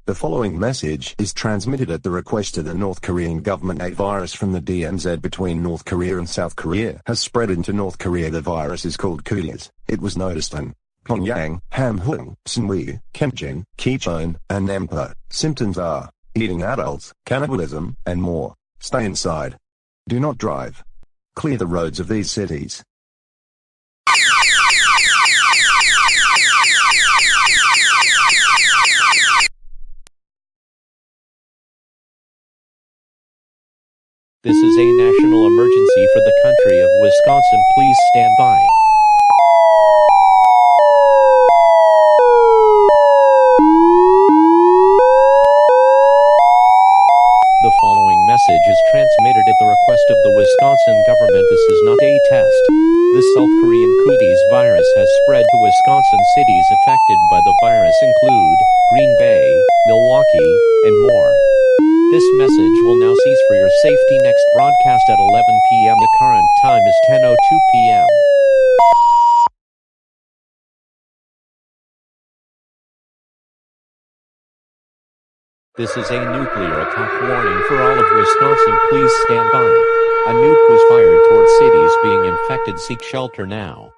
The following message is transmitted at the request of the North Korean government. A virus from the DMZ between North Korea and South Korea has spread into North Korea. The virus is called Cooties. It was noticed in Pyongyang, Hamhung, Sunwoo, Kempjin, Kicheon, and Nampo. Symptoms are eating adults, cannibalism, and more. Stay inside. Do not drive. Clear the roads of these cities. This is a national emergency for the country of Wisconsin. Please stand by. The following message is transmitted at the request of the Wisconsin government. This is not a test. The South Korean Cooties virus has spread to Wisconsin. Cities affected by the virus include Green Bay, Milwaukee, and more. This message will now cease for your safety. Next broadcast at 11 p.m. The current time is 10:02 p.m. This is a nuclear attack warning for all of Wisconsin. Please stand by. A nuke was fired toward cities being infected. Seek shelter now.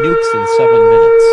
Nukes in 7 minutes.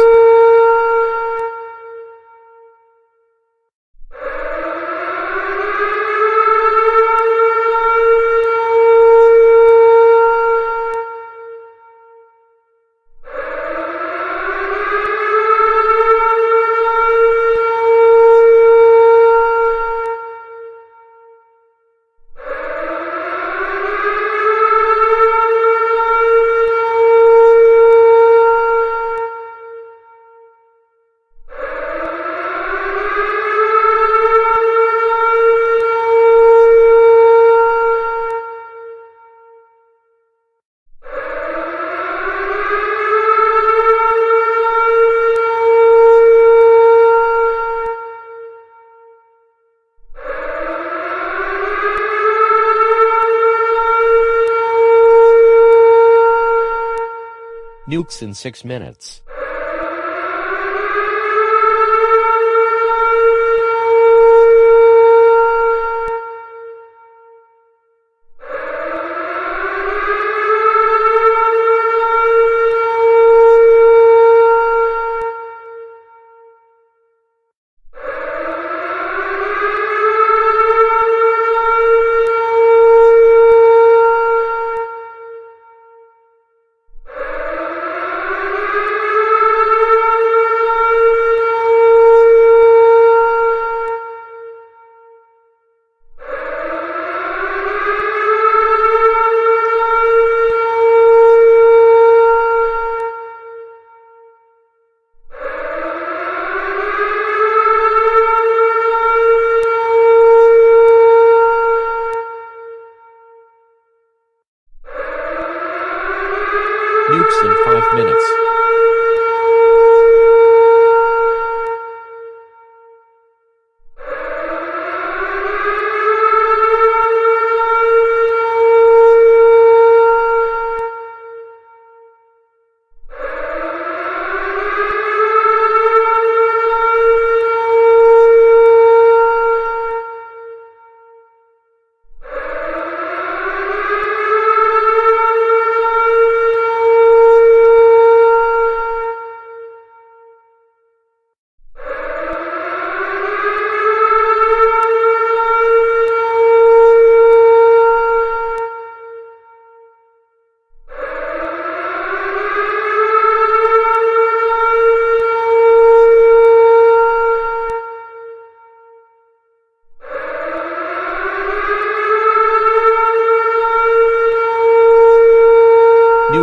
Nukes in 6 minutes. Nukes in 5 minutes.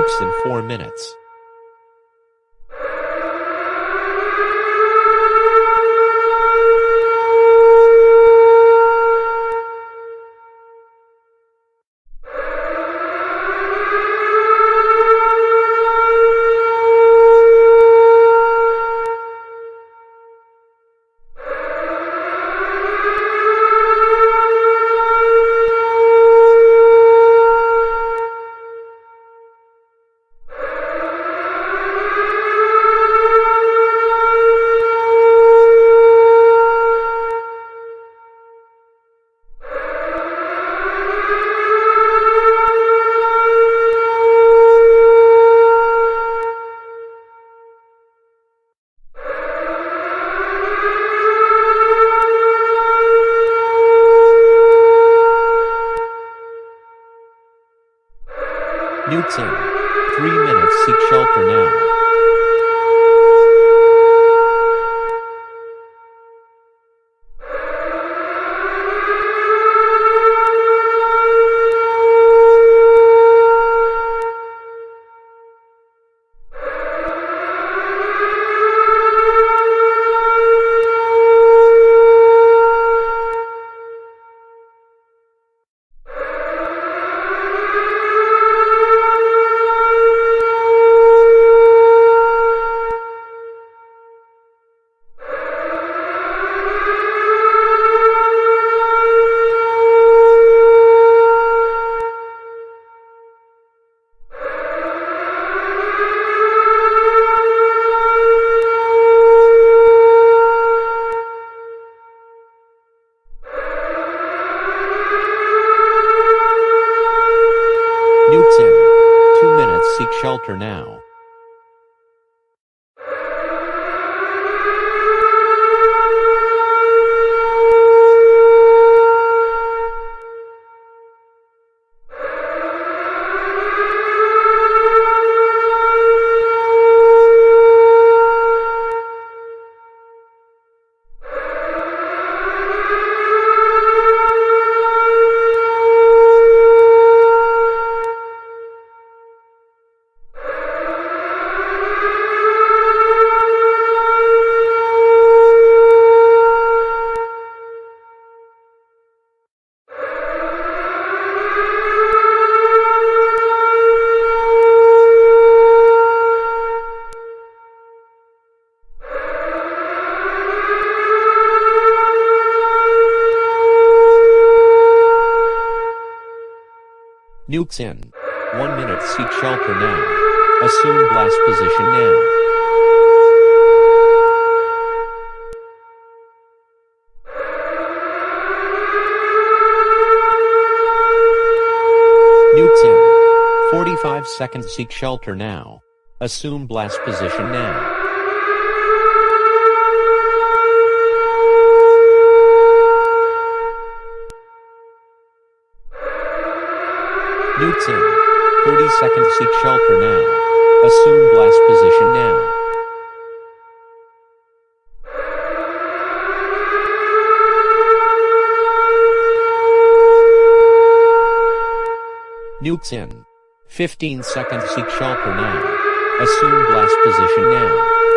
Nukes in 4 minutes. Nukes in 3 minutes. Seek shelter now. Nukes in 2 minutes. Seek shelter now. Nukes in 1 minute. Seek shelter now. Assume blast position now. Nukes in 45 seconds. Seek shelter now. Assume blast position now. Nukes in 30 seconds. Seek shelter now. Assume blast position now. Nukes in 15 seconds. Seek shelter now. Assume blast position now.